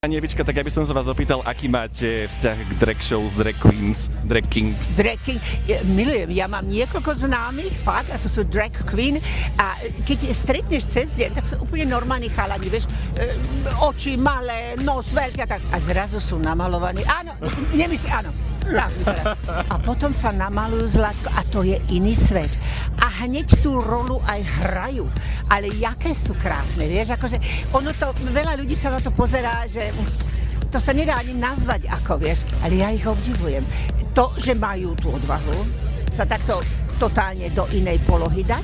Pani Evička, tak ja by som sa vás opýtal, aký máte vzťah k drag shows, drag queens, drag kings? Drag king, milujem, ja mám niekoľko známych, fakt, a to sú drag queen a keď stretneš cez deň, tak sú úplne normálni chalani, vieš, oči malé, nos veľké a tak, a zrazu sú namalovaní, áno, nemyslí, áno. Tak, a potom sa namalujú zlatko a to je iný svet. A hneď tú rolu aj hrajú. Ale jaké sú krásne, vieš, akože ono to, veľa ľudí sa na to pozerá, že to sa nedá ani nazvať ako, vieš, ale ja ich obdivujem. To, že majú tú odvahu, sa takto totálne do inej polohy dať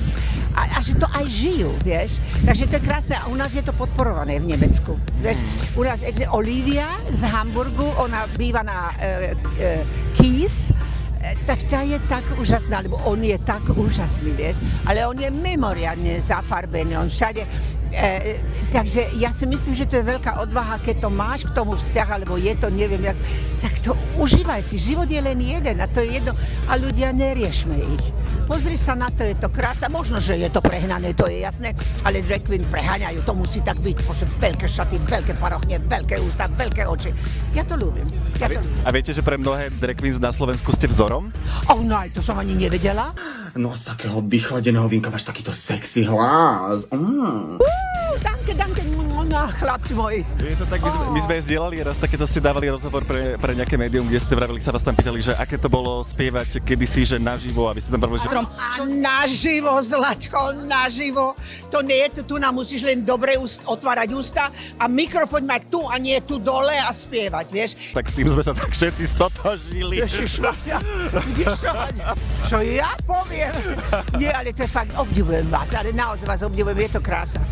a že to aj žijú, vieš. Takže to je krásne a u nás je to podporované v Nemecku, vieš. U nás Olivia z Hamburgu, ona býva na Kies, tak tá je tak úžasná, lebo on je tak úžasný, vieš, ale on je mimoriadne zafarbený, on všade, takže ja si myslím, že to je veľká odvaha, keď to máš k tomu vzťah, alebo je to, neviem, jak, tak to užívaj si, život je len jeden a to je jedno a ľudia neriešme ich. Pozri sa na to, je to krása, možno, že je to prehnané, to je jasné, ale drag queen preháňajú, to musí tak byť, veľké šaty, veľké parochne, veľké ústa, veľké oči. Ja to ľúbim. A viete, že pre mnohé drag queens na Slovensku ste vzorom? Oh no, to som ani nevedela. No z takého vychladeného vínka máš takýto sexy hlas. Danke, chlapci moji. Je to tak, my sme zdieľali raz takéto, si dávali rozhovor pre nejaké médium, kde ste vravili, sa vás tam pýtali, že aké to bolo spievať kedysi, že naživo, a vy ste tam vravili, že... Naživo, Zlačko, naživo. To nie je, tu nám musíš len dobre otvárať ústa a mikrofón mať tu a nie tu dole a spievať, vieš. Tak s tým sme sa tak všetci stotožili. Ježišmaria, vidíš to? Čo ja poviem? Nie, ale to je fakt, obdivujem vás, ale naozaj vás obdivujem, je to krása.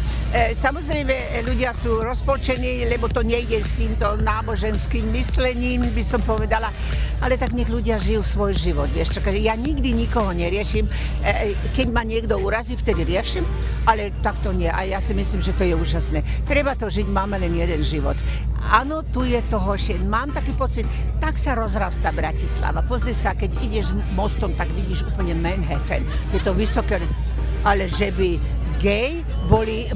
Samozrejme, ľudia sú rozpolčení, lebo to nejde s týmto náboženským myslením, by som povedala, ale tak nech ľudia žijú svoj život, vieš čo, ja nikdy nikoho neriešim, keď ma niekto urazí, vtedy riešim, ale takto nie a ja si myslím, že to je úžasné. Treba to žiť, máme len jeden život. Áno, tu je to horšie, mám taký pocit, tak sa rozrastá Bratislava. Pozri sa, keď ideš mostom, tak vidíš úplne Manhattan, je to vysoké, ale že by gay boli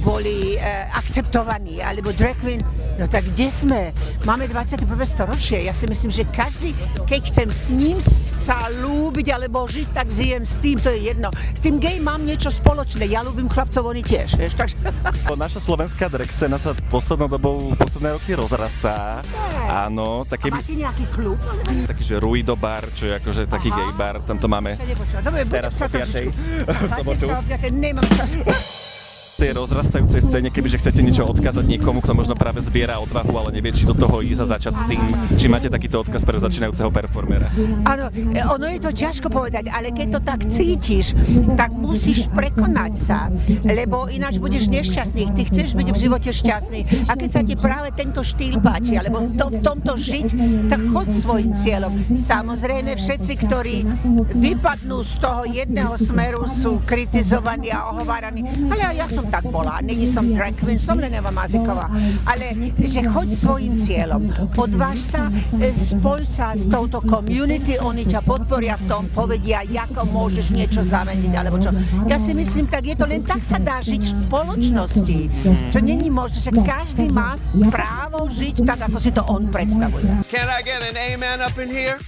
akceptovaní, alebo drag queen, no tak kde sme? Máme 21. storočie, ja si myslím, že každý, keď chcem s ním sa ľúbiť, alebo žiť, tak žijem s tým, to je jedno. S tým gay mám niečo spoločné, ja ľúbim chlapcov, oni tiež, vieš, takže... Naša slovenská drag scéna sa poslednou dobou, posledné roky rozrastá, áno. A máte nejaký klub? Taký, že Ruido bar, čo je akože taký gay bar, tam to máme teraz po 5. v sobotu. Nemám čas. Tej rozrastajúcej scéne, kebyže chcete niečo odkázať niekomu, kto možno práve zbiera odvahu, ale nevie, či do toho ísť a začať s tým, či máte takýto odkaz pre začínajúceho performera. Áno, ono je to ťažko povedať, ale keď to tak cítiš, tak musíš prekonať sa, lebo ináč budeš nešťastný. Ty chceš byť v živote šťastný a keď sa ti práve tento štýl páči, alebo v tomto žiť, tak choď svojim cieľom. Samozrejme, všetci, ktorí vypadnú z toho jedného smeru, sú kritizovaní a ohováraní, ale ja som tak bola, není som drag queen, som len Eva Maziková, ale že choď svojim cieľom, podváž sa, spoj sa s touto community, oni ťa podporia v tom, povedia, ako môžeš niečo zameniť, alebo čo. Ja si myslím, tak je to len tak sa dá žiť v spoločnosti, čo není možné, že každý má právo žiť tak, ako si to on predstavuje. Can I get an amen up in here?